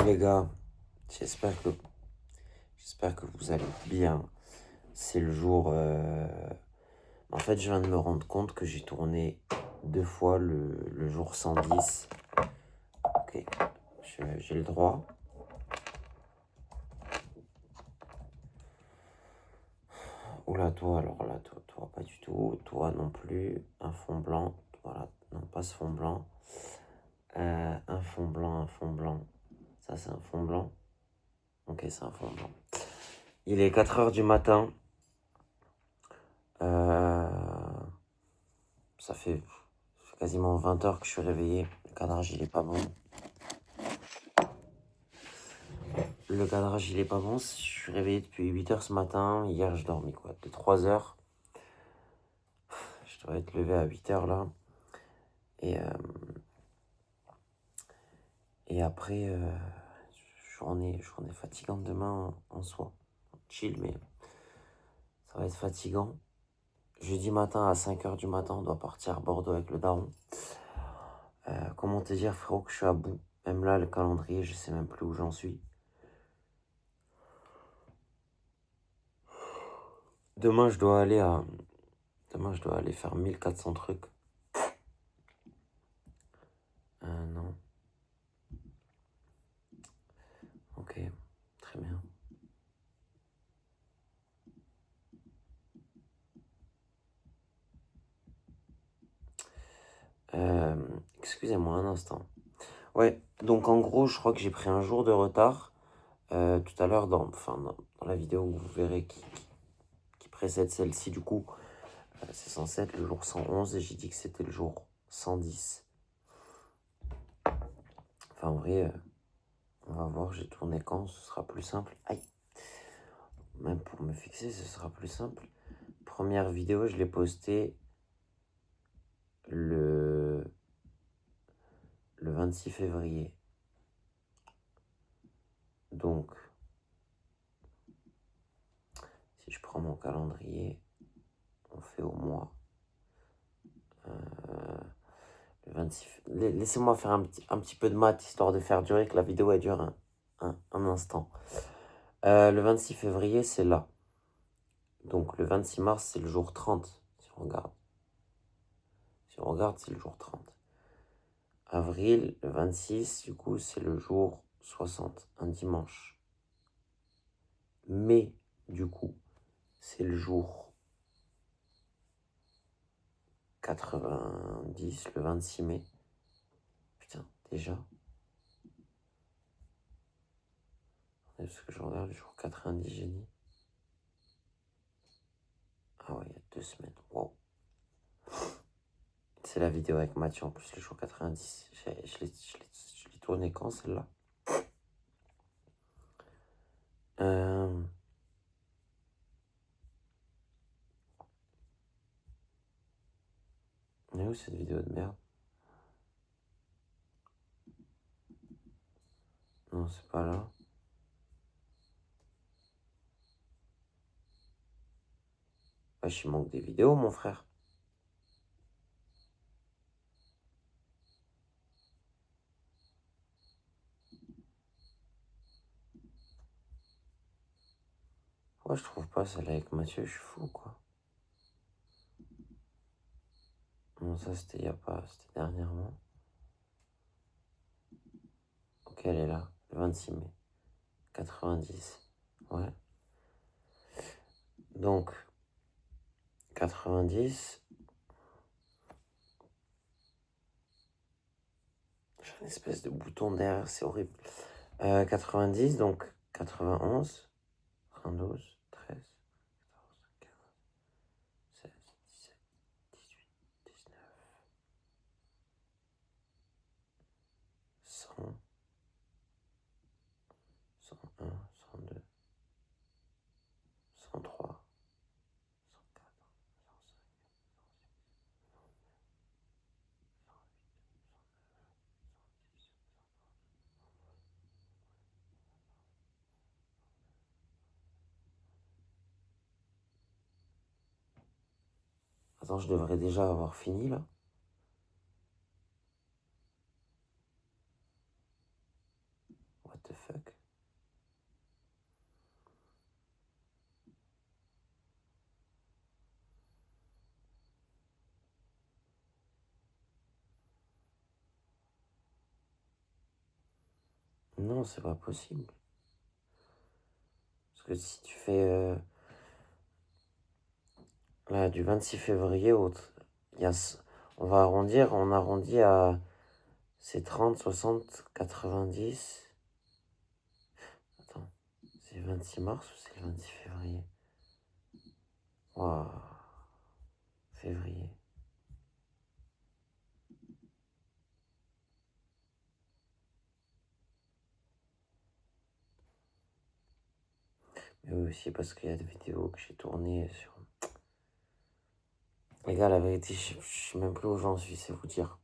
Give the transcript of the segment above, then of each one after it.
les gars, j'espère que vous allez bien. C'est le jour. En fait, je viens de me rendre compte que j'ai tourné 2 fois le jour 110. Ok, j'ai le droit. Oula, toi, alors là, toi, pas du tout. Toi non plus. Un fond blanc. Voilà, non, pas ce fond blanc. Un fond blanc, un fond blanc. Ça, c'est un fond blanc. Ok, c'est un fond blanc. Il est 4h du matin. Ça fait quasiment 20 heures que je suis réveillé. Le cadrage, il est pas bon. Je suis réveillé depuis 8 heures ce matin. Hier, je dormis quoi, de 3 heures. Je dois être levé à 8 heures là. Et après, journée fatigante demain en soi. Chill, mais ça va être fatigant. Jeudi matin à 5 heures du matin, on doit partir à Bordeaux avec le daron. Comment te dire, frérot, que je suis à bout. Même là, le calendrier, je sais même plus où j'en suis. Demain, je dois aller faire 1400 trucs. Non. Ok, très bien. Excusez-moi un instant. Ouais, donc en gros, je crois que j'ai pris un jour de retard. Tout à l'heure, dans la vidéo où vous verrez qui précède celle-ci, du coup, c'est censé être le jour 111 et j'ai dit que c'était le jour 110. Enfin, en vrai, on va voir, j'ai tourné quand, ce sera plus simple. Aïe! Même pour me fixer, ce sera plus simple. Première vidéo, je l'ai postée le 26 février. Donc, si je prends mon calendrier, on fait au mois. Le 26. Laissez-moi faire un petit peu de maths, histoire de faire durer, que la vidéo elle dure un instant. Le 26 février, c'est là. Donc le 26 mars, c'est le jour 30, si on regarde. Si on regarde, c'est le jour 30. Avril, le 26, du coup, c'est le jour 60, un dimanche. Mai, du coup, c'est le jour 90, le 26 mai. Putain, déjà. Parce que je regarde le jour 90, j'ai dit. Ah ouais, il y a 2 semaines. Wow. C'est la vidéo avec Mathieu en plus, le jour 90. Je l'ai tourné quand celle-là? Elle est où cette vidéo de merde? Non, c'est pas là. Wesh, il manque des vidéos, mon frère. Pourquoi je trouve pas celle avec Mathieu? Je suis fou, quoi. Non, ça c'était il y a pas, c'était dernièrement. Ok, elle est là, le 26 mai. 90. Ouais. Donc, 90. J'ai une espèce de bouton derrière, c'est horrible. 90, donc 91, 92, 13, 14, 15, 16, 17, 18, 19, 100, 101, 102, 103, 104, 105, 106, 107, 108. Attends, je devrais déjà avoir fini là. What the fuck? Non, c'est pas possible. Parce que si tu fais... là, du 26 février au... on va arrondir, on arrondit à... C'est 30, 60, 90... Attends, c'est le 26 mars ou c'est le 26 février? Waouh, février. Mais oui, aussi parce qu'il y a des vidéos que j'ai tournées sur... Les gars, la vérité, je sais même plus où j'en suis, c'est vous dire.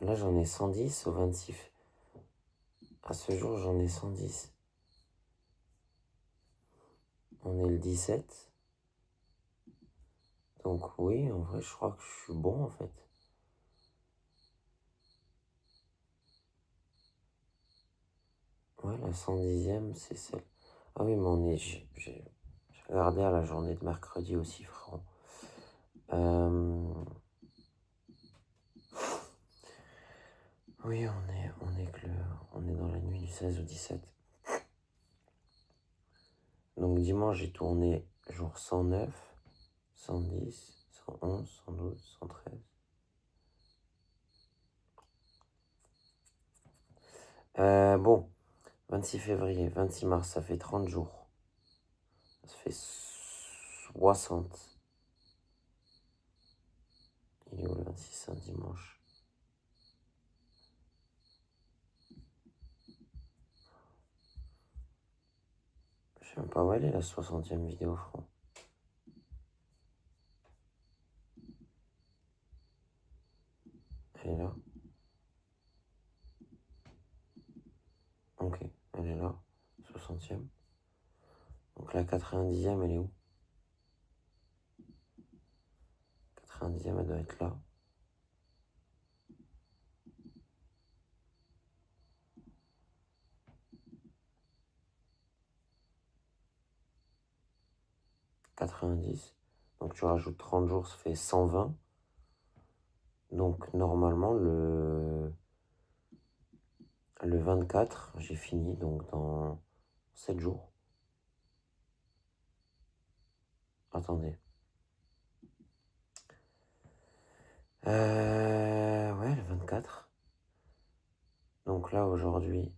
Là, j'en ai 110 au 26. À ce jour, j'en ai 110. On est le 17. Donc oui, en vrai, je crois que je suis bon, en fait. Ouais, la 110e, c'est celle... Ah oui, mais on est... J'ai regardé à la journée de mercredi aussi, frérot. Oui, on est dans la nuit du 16 au 17. Donc dimanche, j'ai tourné jour 109, 110, 111, 112, 113. Bon, 26 février, 26 mars, ça fait 30 jours. Ça fait 60. Il est où le 26, c'est un dimanche. Je sais même pas où elle est, la 60e vidéo, frérot. Elle est là. Ok, elle est là. 60e. Donc la 90e, elle est où? 90e, elle doit être là. « 90. Donc tu rajoutes 30 jours, ça fait 120. Donc normalement, le 24, j'ai fini, donc dans 7 jours. Attendez. Ouais, le 24. Donc là, aujourd'hui,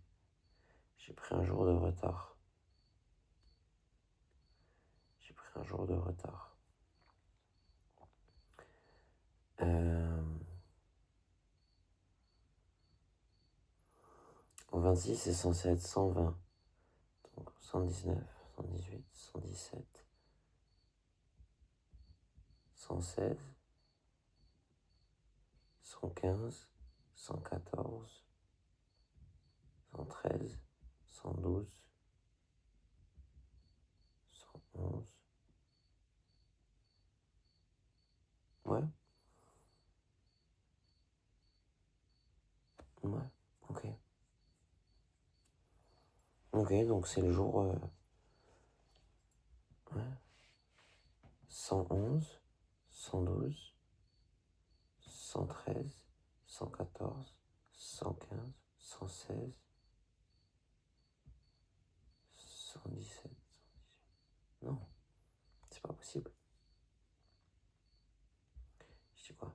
j'ai pris un jour de retard. J'ai pris un jour de retard. Au 26, c'est censé être 120. Donc 119, 118, 117, 116, 115, 114, 113, 112, 111. Ouais. Ouais. Ok. Ok, donc c'est le jour... ouais. 111, 112, 113, 114, 115, 116, 117. Non, c'est pas possible. Je dis quoi?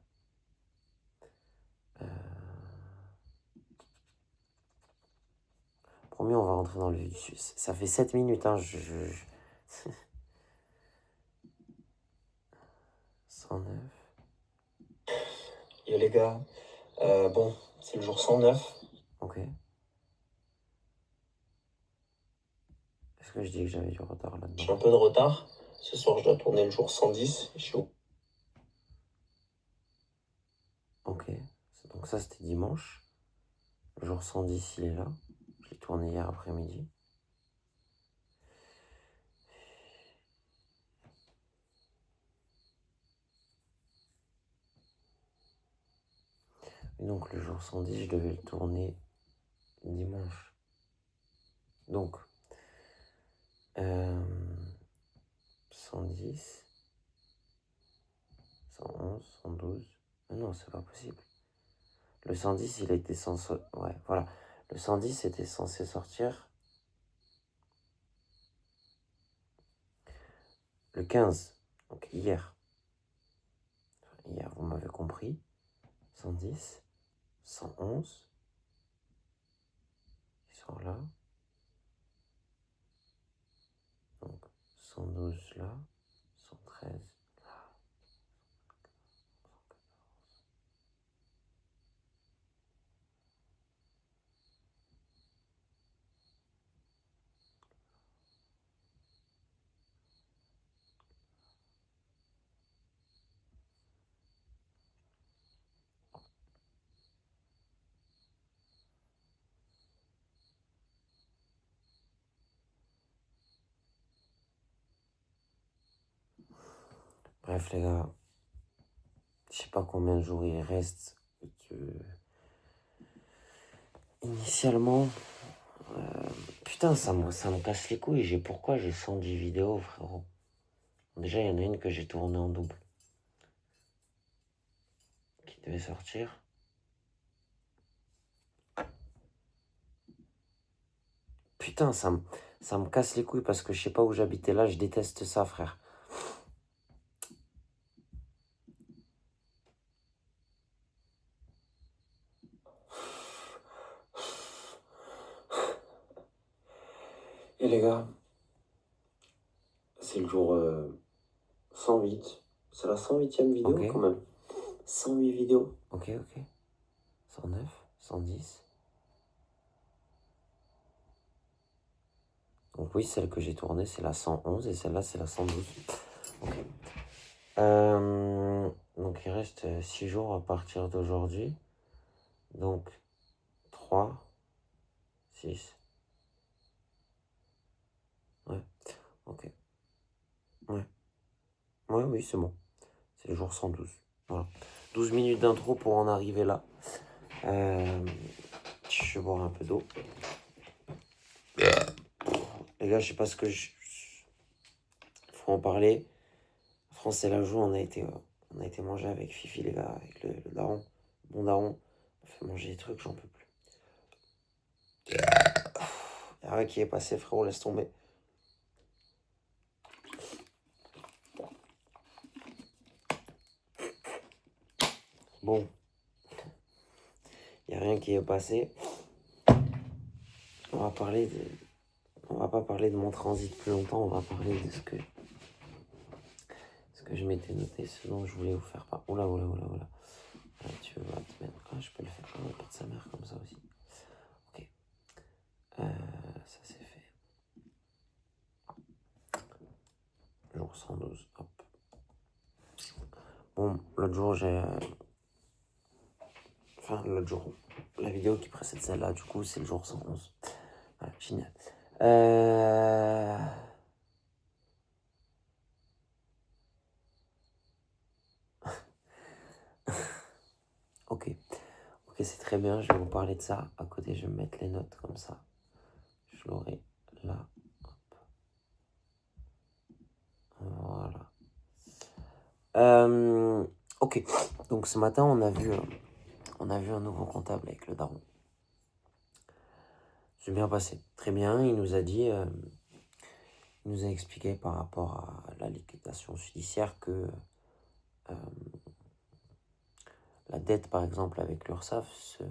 Promis, on va rentrer dans le vif. Ça fait 7 minutes, hein. 109. Yo les gars, bon, c'est le jour 109. Ok. Est-ce que je dis que j'avais du retard J'ai là-dedans? un peu de retard. Ce soir, je dois tourner le jour 110. Je suis Ok. Donc ça, c'était dimanche. Le jour 110, il est là. Je l'ai tourné hier après-midi. Et donc, le jour 110, je devais le tourner dimanche. Donc, 110, 111, 112. Ah non, c'est pas possible. Le 110, il était censé... Ouais, voilà. Le 110 était censé sortir le 15. Donc, hier. Hier, vous m'avez compris. 110, 111. Ils sont là. Donc, 112 là. 113 là. Bref, les gars. Je sais pas combien de jours il reste. Initialement, putain, ça me casse les couilles. Pourquoi j'ai 110 vidéos, frérot? Déjà, il y en a une que j'ai tournée en double. Qui devait sortir. Putain, ça me casse les couilles parce que je sais pas où j'habitais là. Je déteste ça, frère. Et les gars, c'est le jour 108. C'est la 108e vidéo quand même. 108 vidéos. Ok. 109, 110. Donc oui, celle que j'ai tournée, c'est la 111 et celle-là, c'est la 112. Ok. Donc il reste 6 jours à partir d'aujourd'hui. Donc 3, 6. Ouais, ok. Ouais. Oui, c'est bon. C'est le jour 112. Voilà. 12 minutes d'intro pour en arriver là. Je vais boire un peu d'eau. Les gars, je sais pas ce que faut en parler. France et la joue, on a été manger avec Fifi, les gars, avec le daron. Bon daron. On fait manger des trucs, j'en peux plus. Y'a rien qui est passé, frérot, laisse tomber. Bon. Y'a rien qui est passé. On va pas parler de mon transit plus longtemps, on va parler de ce que je m'étais noté, ce dont je voulais vous faire part. Oula. Ah, tu vas te mettre. Ah, je peux le faire. On va perdre sa mère comme ça aussi. Ok. Ça c'est fait. Jour 112. Hop. Bon, l'autre jour j'ai. Enfin, l'autre jour. La vidéo qui précède celle-là, du coup, c'est le jour 111. Voilà, génial. Ok, c'est très bien. Je vais vous parler de ça. À côté, je vais mettre les notes comme ça. Je l'aurai là. Hop. Voilà. Ok. Donc ce matin, on a vu un nouveau comptable avec le daron. C'est bien passé. Très bien. Il nous a dit, il nous a expliqué par rapport à la liquidation judiciaire que la dette, par exemple, avec l'URSSAF, ce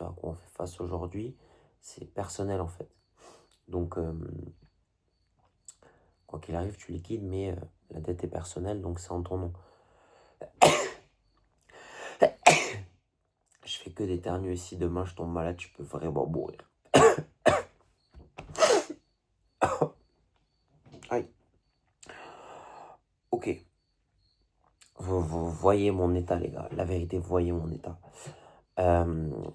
à quoi on fait face aujourd'hui, c'est personnel en fait. Donc, quoi qu'il arrive, tu liquides, mais la dette est personnelle, donc c'est en ton nom. Je fais que d'éternuer. Si demain je tombe malade, je peux vraiment mourir. Aïe. Ok. Vous voyez mon état, les gars. La vérité, vous voyez mon état. Ah, wow.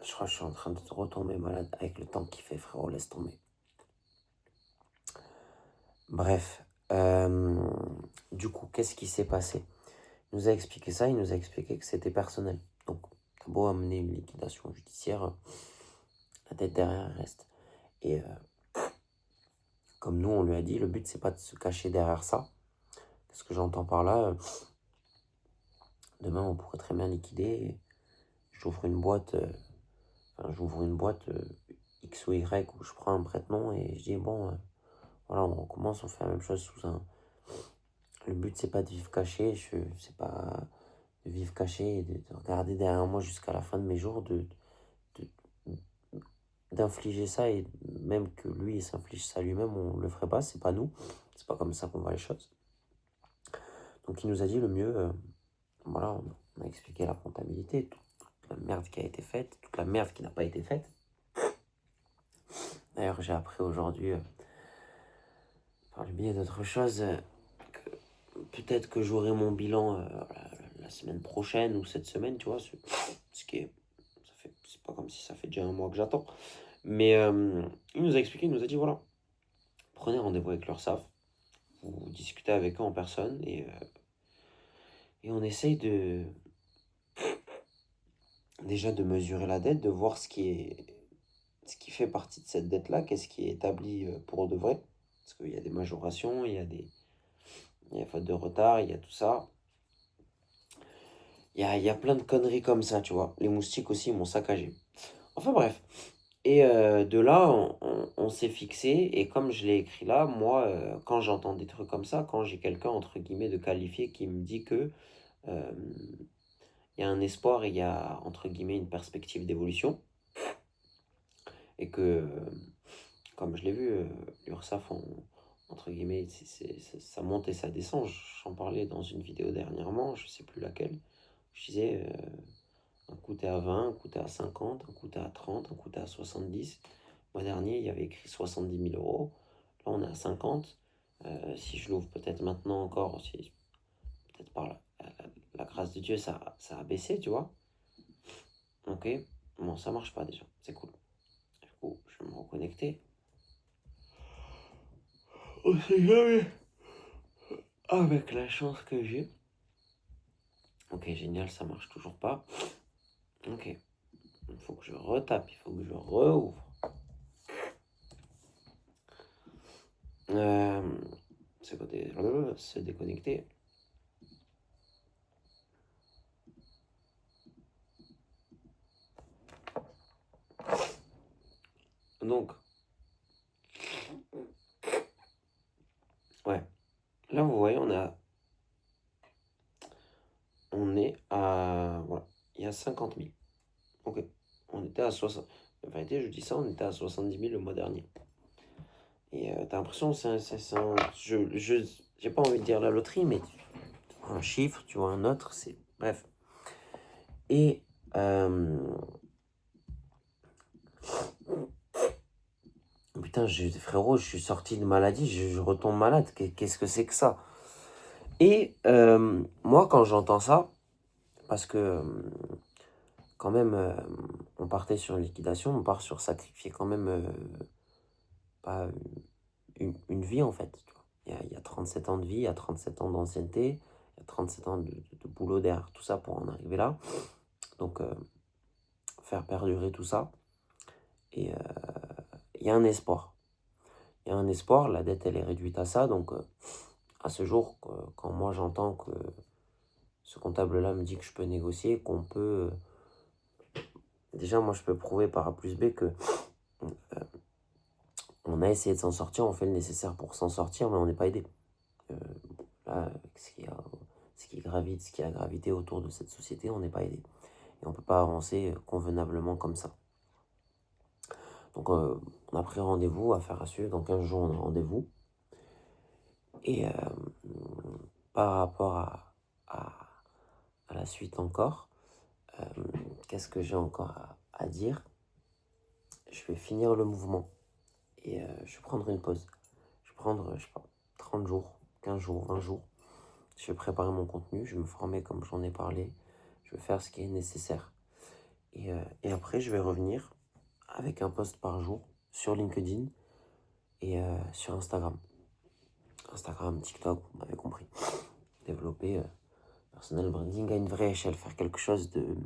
Je crois que je suis en train de retomber malade avec le temps qu'il fait, frérot. Laisse tomber. Bref. Du coup, qu'est-ce qui s'est passé? nous a expliqué ça, il nous a expliqué que c'était personnel. Donc, t'as beau amener une liquidation judiciaire, la tête derrière reste. Et comme nous, on lui a dit, le but, c'est pas de se cacher derrière ça. Qu'est-ce que j'entends par là? Demain, on pourrait très bien liquider. Et j'ouvre une boîte, X ou Y où je prends un prête-nom et je dis, bon, voilà, on recommence, on fait la même chose sous un... Le but, c'est pas de vivre caché, c'est pas de vivre caché et de regarder derrière moi jusqu'à la fin de mes jours, de- d'infliger ça et même que lui il s'inflige ça lui-même, on le ferait pas, c'est pas nous, c'est pas comme ça qu'on voit les choses. Donc il nous a dit le mieux, voilà, on a expliqué la comptabilité, toute la merde qui a été faite, toute la merde qui n'a pas été faite. D'ailleurs j'ai appris aujourd'hui, par le biais d'autre chose, que peut-être que j'aurai mon bilan la semaine prochaine ou cette semaine, tu vois, ce qui est, c'est pas comme si ça fait déjà un mois que j'attends. Mais il nous a expliqué, il nous a dit voilà, prenez rendez-vous avec l'URSSAF, vous discutez avec eux en personne et on essaye déjà de mesurer la dette, de voir ce qui fait partie de cette dette-là, qu'est-ce qui est établi pour de vrai. Parce qu'il y a des majorations, il y a faute de retard, il y a tout ça. Il y a plein de conneries comme ça, tu vois. Les moustiques aussi m'ont saccagé. Enfin bref. Et de là, on s'est fixé. Et comme je l'ai écrit là, moi, quand j'entends des trucs comme ça, quand j'ai quelqu'un, entre guillemets, de qualifié qui me dit que euh, il y a un espoir et il y a, entre guillemets, une perspective d'évolution, et que, comme je l'ai vu, l'URSSAF, entre guillemets, ça monte et ça descend. J'en parlais dans une vidéo dernièrement, je sais plus laquelle. Je disais, un coup t'es à 20, un coup t'es à 50, un coup t'es à 30, un coup t'es à 70. Le mois dernier, il y avait écrit 70 000 euros. Là, on est à 50. Si je l'ouvre peut-être maintenant encore, si, peut-être par la grâce de Dieu, ça a baissé, tu vois. Ok, bon, ça marche pas déjà, c'est cool. Du coup, je vais me reconnecter. On sait jamais. Avec la chance que j'ai. Ok, génial, ça marche toujours pas. Ok, il faut que je retape, il faut que je rouvre. C'est déconnecté. Donc, ouais. Là, vous voyez, on est à, voilà, il y a 50 000. Ok. On était à 60. En vérité, je dis ça, on était à 70 000 le mois dernier. Et t'as l'impression que j'ai pas envie de dire la loterie, mais tu vois un chiffre, tu vois un autre, c'est. Bref. Et. Putain, frérot, je suis sorti de maladie, je retombe malade. Qu'est-ce que c'est que ça? Et moi, quand j'entends ça, parce que quand même, on partait sur une liquidation, on part sur sacrifier quand même pas une vie en fait. Tu vois. Il y a 37 ans de vie, il y a 37 ans d'ancienneté, il y a 37 ans de boulot derrière tout ça pour en arriver là. Donc, faire perdurer tout ça. Et il y a un espoir. Il y a un espoir, la dette elle est réduite à ça. Donc, à ce jour, quand moi j'entends que ce comptable-là me dit que je peux négocier, qu'on peut. Déjà, moi je peux prouver par A plus B que on a essayé de s'en sortir, on fait le nécessaire pour s'en sortir, mais on n'est pas aidé. Là, avec ce qui gravite, ce qui a gravité autour de cette société, on n'est pas aidé. Et on ne peut pas avancer convenablement comme ça. Donc on a pris rendez-vous, affaire à suivre, dans 15 jours on a rendez-vous. Et par rapport à, à la suite encore, qu'est-ce que j'ai encore à dire? Je vais finir le mouvement et je vais prendre une pause. Je vais prendre, je sais pas, 30 jours, 15 jours, 20 jours. Je vais préparer mon contenu, je vais me former comme j'en ai parlé. Je vais faire ce qui est nécessaire. Et après, je vais revenir avec un post par jour sur LinkedIn et sur Instagram. Instagram, TikTok, vous m'avez compris. Développer Personal branding à une vraie échelle, faire quelque chose de...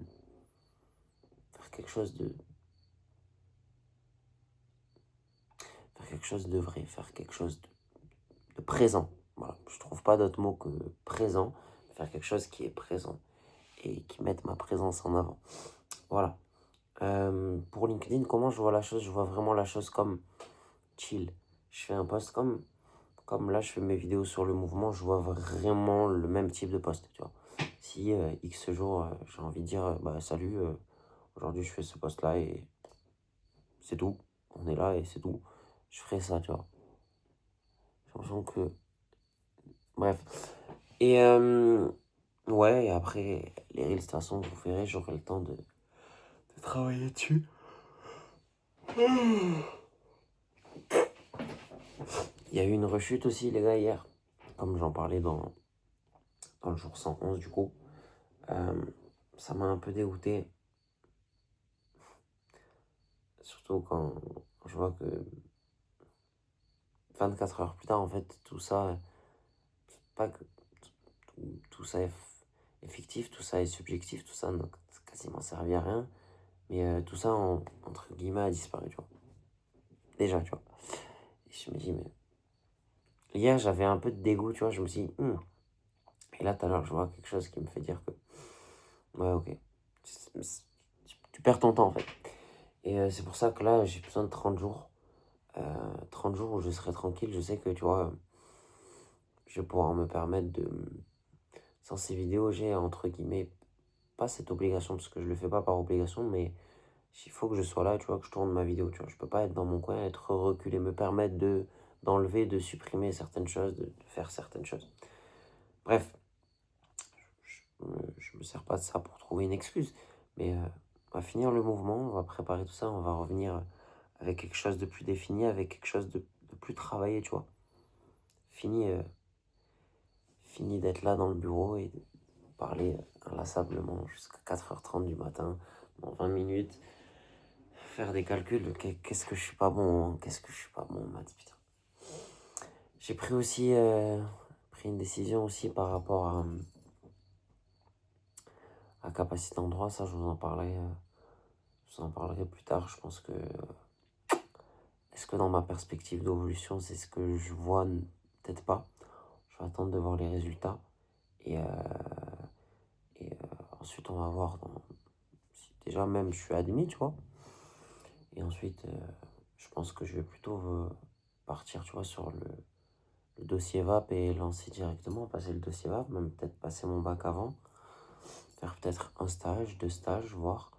Faire quelque chose de... Faire quelque chose de vrai, faire quelque chose de présent. Voilà, je trouve pas d'autre mot que présent. Faire quelque chose qui est présent et qui mette ma présence en avant. Voilà. Pour LinkedIn, comment je vois la chose? Je vois vraiment la chose comme chill. Je fais un post comme là, je fais mes vidéos sur le mouvement, je vois vraiment le même type de post, tu vois. Si X jours, j'ai envie de dire, bah salut, aujourd'hui je fais ce post-là et c'est tout. On est là et c'est tout. Je ferai ça, tu vois. J'ai l'impression que... Bref. Et ouais, et après, les reels, de toute façon, vous verrez, j'aurai le temps de travailler dessus. Il y a eu une rechute aussi, les gars, hier. Comme j'en parlais dans le jour 111, du coup. Ça m'a un peu dégoûté. Surtout quand je vois que 24 heures plus tard, en fait, tout ça, pas que tout ça est fictif, tout ça est subjectif, tout ça n'a quasiment servi à rien. Mais tout ça, entre guillemets, a disparu, tu vois. Déjà, tu vois. Et je me dis, mais... Hier, j'avais un peu de dégoût, tu vois. Je me suis dit, Et là, tout à l'heure, je vois quelque chose qui me fait dire que... Ouais, ok. Tu perds ton temps, en fait. Et c'est pour ça que là, j'ai besoin de 30 jours. 30 jours où je serai tranquille. Je sais que, tu vois, je vais pouvoir me permettre de... Sans ces vidéos, j'ai, entre guillemets, pas cette obligation, parce que je le fais pas par obligation, mais il faut que je sois là, tu vois, que je tourne ma vidéo, tu vois. Je peux pas être dans mon coin, être reculé, me permettre d'enlever, de supprimer certaines choses, de faire certaines choses. Bref, je me sers pas de ça pour trouver une excuse, mais on va finir le mouvement, on va préparer tout ça, on va revenir avec quelque chose de plus défini, avec quelque chose de plus travaillé, tu vois. Fini, fini d'être là dans le bureau et de parler inlassablement jusqu'à 4h30 du matin, dans 20 minutes, faire des calculs, qu'est-ce que je suis pas bon, hein, qu'est-ce que je suis pas bon, maths, putain. J'ai pris aussi, pris une décision aussi par rapport à capacité en droit, ça je vous en parlerai, plus tard, je pense que... Est-ce que dans ma perspective d'évolution, c'est ce que je vois? Peut-être pas. Je vais attendre de voir les résultats. Et ensuite, on va voir si déjà même je suis admis, tu vois. Et ensuite, je pense que je vais plutôt partir, tu vois, sur le dossier VAP et lancer directement, passer le dossier VAP, même peut-être passer mon bac avant, faire peut-être un stage, 2 stages, voir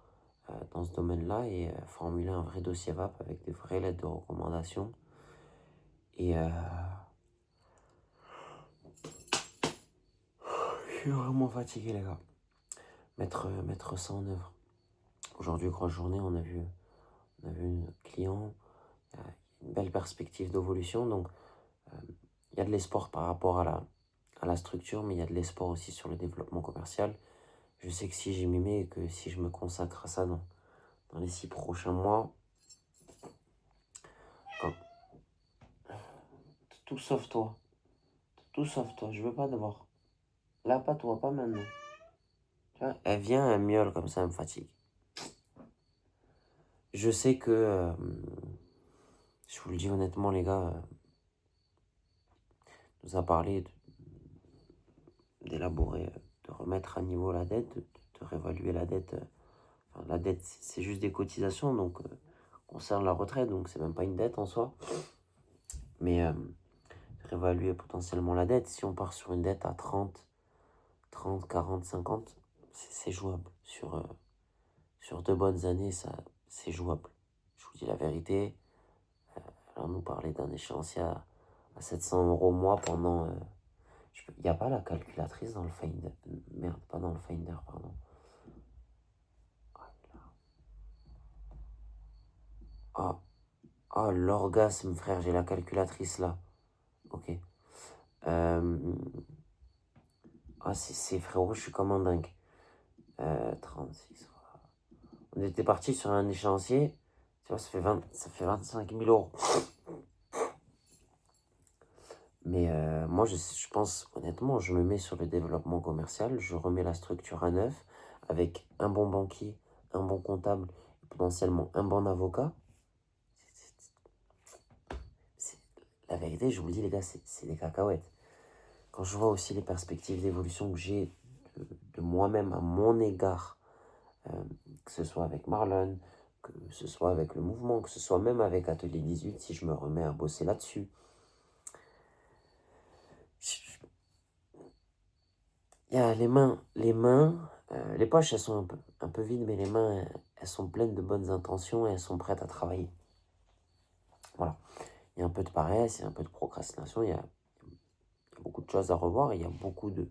dans ce domaine-là et formuler un vrai dossier VAP avec des vraies lettres de recommandation. Et je suis vraiment fatigué, les gars. Mettre ça en œuvre. Aujourd'hui, grosse journée, on a vu une client, une belle perspective d'évolution. Donc, il y a de l'espoir par rapport à la structure, mais il y a de l'espoir aussi sur le développement commercial. Je sais que si j'y m'y mets et que si je me consacre à ça dans les 6 prochains mois, quand- tout sauf toi, je veux pas devoir. Là, pas toi, pas maintenant. Tu vois, elle vient, elle miaule comme ça, elle me fatigue. Je sais que, je vous le dis honnêtement, les gars, nous a parlé d'élaborer, de remettre à niveau la dette, de réévaluer la dette. Enfin, la dette, c'est juste des cotisations, donc concerne la retraite, donc c'est même pas une dette en soi. Mais réévaluer potentiellement la dette, si on part sur une dette à 30, 40, 50, c'est jouable. Sur 2 bonnes années, ça, c'est jouable. Je vous dis la vérité. Alors nous parler d'un échéancier à 700 euros au mois pendant... Il n'y a pas la calculatrice dans le Finder. Merde, pas dans le Finder, pardon. Ah, ah, l'orgasme, frère, j'ai la calculatrice là. Ok. Ah, c'est frérot, je suis comme un dingue. 36. On était parti sur un échéancier. Tu vois, ça fait 25 000 euros. Mais moi, je pense, honnêtement, je me mets sur le développement commercial, je remets la structure à neuf avec un bon banquier, un bon comptable, et potentiellement un bon avocat. C'est- La vérité, je vous le dis, les gars, c'est des cacahuètes. Quand je vois aussi les perspectives d'évolution que j'ai de moi-même à mon égard, que ce soit avec Marlon, que ce soit avec le mouvement, que ce soit même avec Atelier 18, si je me remets à bosser là-dessus. Il y a les poches, elles sont un peu vides, mais les mains, elles sont pleines de bonnes intentions et elles sont prêtes à travailler. Voilà. Il y a un peu de paresse, il y a un peu de procrastination, il y a beaucoup de choses à revoir, il y a beaucoup de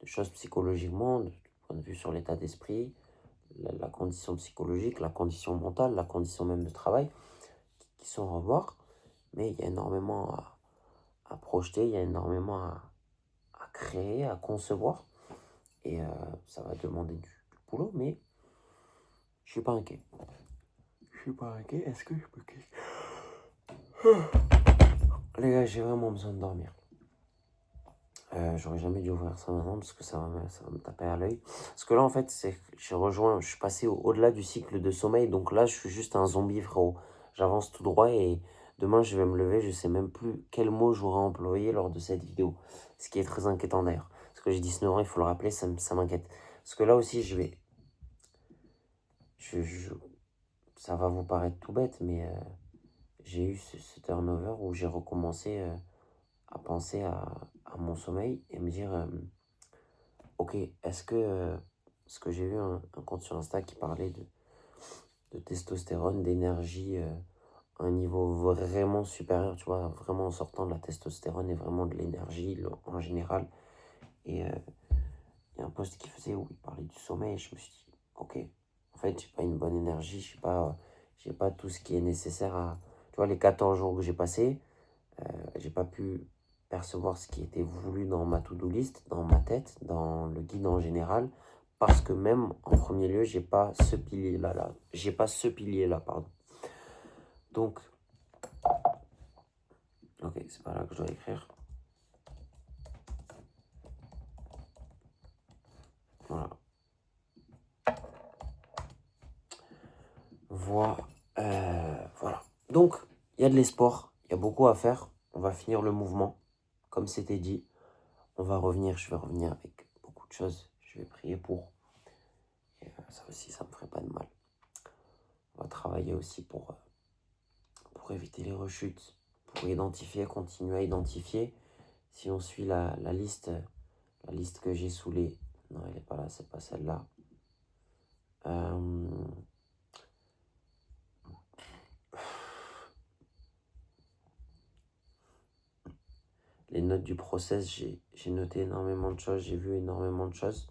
choses psychologiquement, de point de vue sur l'état d'esprit, la condition psychologique, la condition mentale, la condition même de travail, qui sont à revoir. Mais il y a énormément à projeter, il y a énormément à créer, à concevoir. Et ça va demander du boulot, mais je suis pas inquiet. Je suis pas inquiet. Est-ce que je peux... Les gars, j'ai vraiment besoin de dormir. J'aurais jamais dû ouvrir ça maintenant parce que ça va me taper à l'œil. Parce que là, en fait, je suis passé au-delà du cycle de sommeil. Donc là, je suis juste un zombie, frérot. J'avance tout droit et demain, je vais me lever. Je sais même plus quel mot j'aurais employé lors de cette vidéo. Ce qui est très inquiétant d'ailleurs. Parce que j'ai 19 ans, il faut le rappeler, ça m'inquiète. Parce que là aussi, ça va vous paraître tout bête, mais j'ai eu ce turnover où j'ai recommencé à penser à mon sommeil et me dire ok, est-ce que j'ai vu un compte sur Insta qui parlait de testostérone, d'énergie à un niveau vraiment supérieur, tu vois, vraiment en sortant de la testostérone et vraiment de l'énergie en général. Et il y a un post qui faisait où il parlait du sommeil et je me suis dit, ok, en fait, j'ai pas une bonne énergie, j'ai pas tout ce qui est nécessaire à... Tu vois, les 14 jours que j'ai passés, j'ai pas pu percevoir ce qui était voulu dans ma to-do list, dans ma tête, dans le guide en général, parce que même en premier lieu, j'ai pas ce pilier-là, j'ai pas ce pilier-là, pardon. Donc, ok, c'est pas là que je dois écrire. Voilà. Voilà. Donc, il y a de l'espoir, il y a beaucoup à faire. On va finir le mouvement, comme c'était dit. Je vais revenir avec beaucoup de choses. Je vais prier pour. Et ça aussi, ça me ferait pas de mal. On va travailler aussi pour éviter les rechutes, pour identifier, continuer à identifier. Si on suit la liste que j'ai sous les... Non, elle n'est pas là, c'est pas celle-là. Les notes du process, j'ai noté énormément de choses, j'ai vu énormément de choses.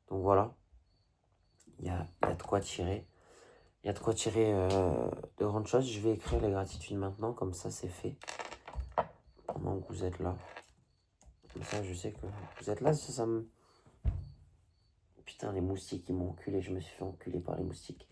Donc voilà, il y a de quoi tirer. Il y a de quoi tirer de grandes choses. Je vais écrire les gratitudes maintenant, comme ça c'est fait. Pendant que vous êtes là. Comme ça, je sais que vous êtes là, ça me... Putain, les moustiques, ils m'ont enculé. Je me suis fait enculer par les moustiques.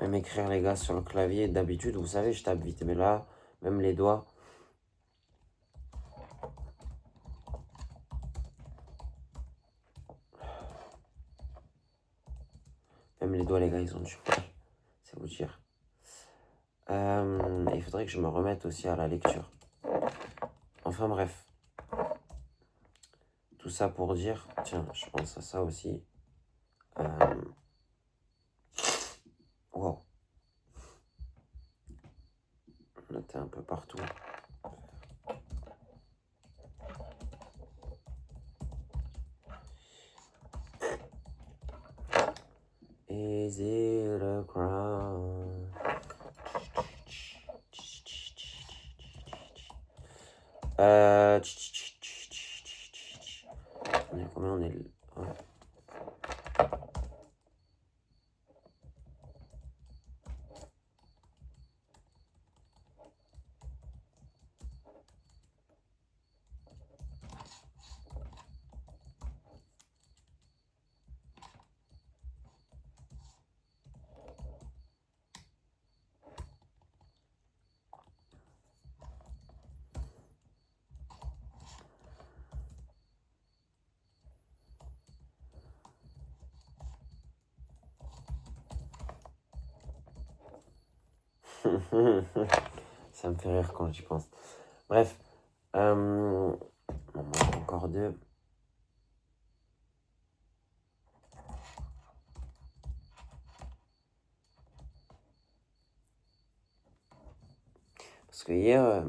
Même écrire les gars sur le clavier, d'habitude, vous savez, je tape vite. Mais là, même les doigts... Même les doigts, les gars, ils ont du mal. C'est vous dire. Il faudrait que je me remette aussi à la lecture. Enfin bref. Tout ça pour dire... Tiens, je pense à ça aussi. Wow. Noter un peu partout. Is it a crime? On est combien? On est... Ouais. Ça me fait rire quand j'y pense. Bref. On manque encore 2. Parce que hier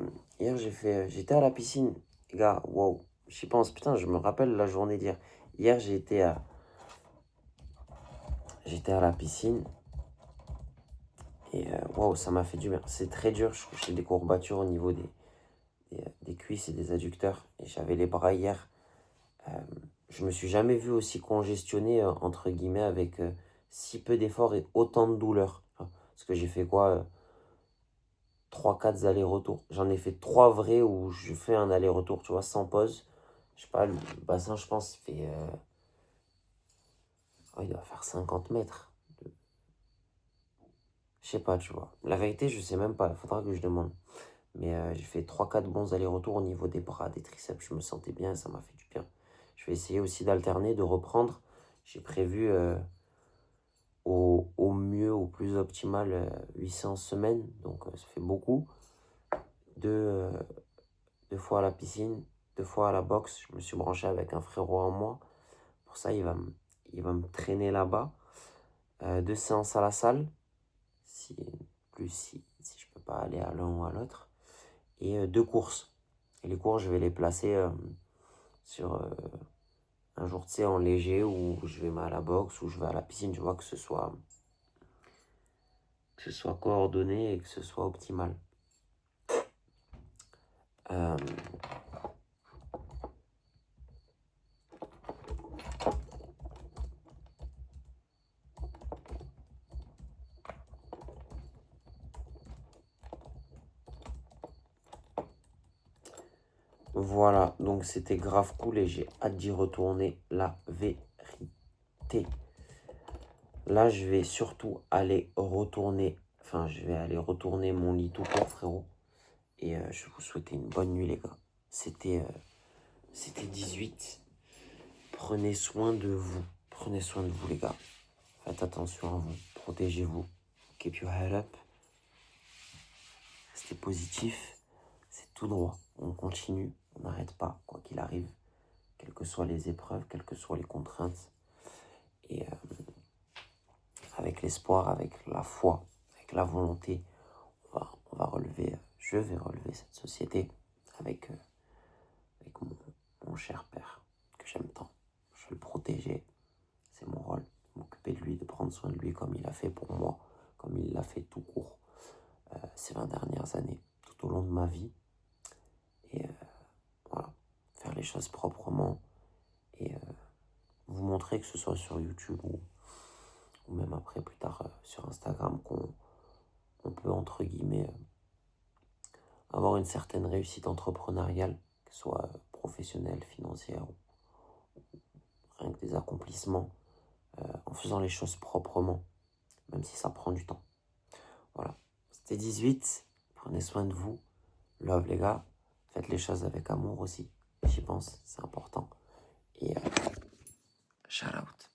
j'étais à la piscine. Les gars, wow. J'y pense, putain, je me rappelle la journée d'hier. Hier, j'étais à la piscine. Et wow, ça m'a fait du bien. C'est très dur, j'ai des courbatures au niveau des cuisses et des adducteurs. Et j'avais les bras hier. Je me suis jamais vu aussi congestionné, entre guillemets, avec si peu d'efforts et autant de douleur. Parce que j'ai fait quoi 3-4 allers-retours. J'en ai fait 3 vrais où je fais un aller-retour, tu vois, sans pause. Je sais pas, le bassin, je pense, il doit faire 50 mètres. Je sais pas, tu vois. La vérité, je sais même pas. Il faudra que je demande. Mais j'ai fait 3-4 bons allers-retours au niveau des bras, des triceps. Je me sentais bien et ça m'a fait du bien. Je vais essayer aussi d'alterner, de reprendre. J'ai prévu au mieux, au plus optimal, 8 séances semaine. Donc ça fait beaucoup. 2 fois à la piscine, 2 fois à la boxe. Je me suis branché avec un frérot en moi. Pour ça, il va me traîner là-bas. 2 séances à la salle. Si je peux pas aller à l'un ou à l'autre. Et 2 courses. Et les courses, je vais les placer sur un jour, tu sais, en léger, où je vais à la boxe, où je vais à la piscine, tu vois, que ce soit coordonné et que ce soit optimal. Voilà, donc c'était grave cool et j'ai hâte d'y retourner, la vérité. Là, je vais surtout aller retourner, mon lit tout court, frérot. Et je vais vous souhaiter une bonne nuit, les gars. C'était 18. Prenez soin de vous. Prenez soin de vous, les gars. Faites attention à vous. Protégez-vous. Keep your head up. Restez positif. C'est tout droit. On continue. On n'arrête pas, quoi qu'il arrive. Quelles que soient les épreuves, quelles que soient les contraintes. Et avec l'espoir, avec la foi, avec la volonté, on va relever, je vais relever cette société avec mon cher père, que j'aime tant. Je vais le protéger. C'est mon rôle. M'occuper de lui, de prendre soin de lui comme il a fait pour moi, comme il l'a fait tout court ces 20 dernières années, tout au long de ma vie. Et voilà, faire les choses proprement et vous montrer, que ce soit sur YouTube ou même après, plus tard, sur Instagram, qu'on peut, entre guillemets, avoir une certaine réussite entrepreneuriale, que ce soit professionnelle, financière, ou rien que des accomplissements, en faisant les choses proprement, même si ça prend du temps. Voilà, c'était 18, prenez soin de vous, love les gars, faites les choses avec amour aussi, j'y pense, c'est important. Et shout out.